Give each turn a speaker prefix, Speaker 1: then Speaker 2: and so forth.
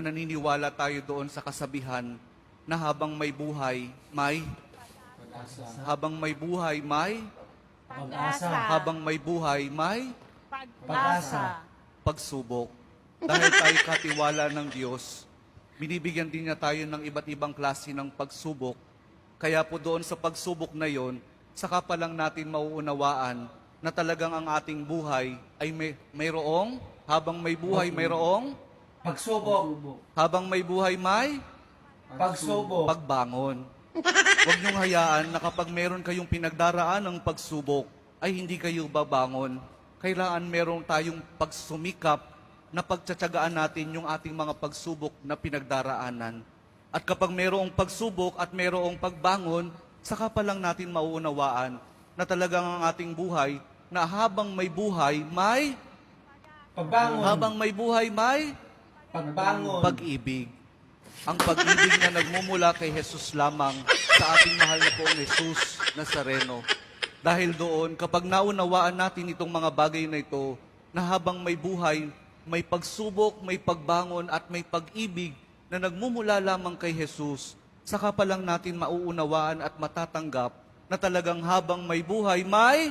Speaker 1: naniniwala tayo doon sa kasabihan na habang may buhay, may
Speaker 2: Pag-asa.
Speaker 1: habang may buhay, may
Speaker 2: Pag-asa.
Speaker 1: habang may buhay, may
Speaker 2: Pag-asa.
Speaker 1: pagsubok. Dahil tayo katiwala ng Diyos, binibigyan din niya tayo ng iba't ibang klase ng pagsubok. Kaya po doon sa pagsubok na yon, saka pa lang natin mauunawaan na talagang ang ating buhay ay mayroong, habang may buhay mayroong,
Speaker 2: Pagsubok.
Speaker 1: habang may buhay may
Speaker 2: Pagsubok.
Speaker 1: pagbangon. Huwag niyong hayaan na kapag meron kayong pinagdaraan ng pagsubok, ay hindi kayo babangon. Kailangan meron tayong pagsumikap na pagtsatsagaan natin yung ating mga pagsubok na pinagdaraanan. At kapag merong pagsubok at merong pagbangon, saka pa lang natin mauunawaan na talagang ang ating buhay, na habang may buhay, may
Speaker 2: Pagbangon.
Speaker 1: habang may buhay, may
Speaker 2: Pagbangon.
Speaker 1: pag-ibig. Ang pag-ibig na nagmumula kay Jesus lamang sa ating mahal na poong Jesus Nazareno. Dahil doon, kapag naunawaan natin itong mga bagay na ito, na habang may buhay, may pagsubok, may pagbangon at may pag-ibig na nagmumula lamang kay Jesus, saka pa lang natin mauunawaan at matatanggap na talagang habang may buhay, may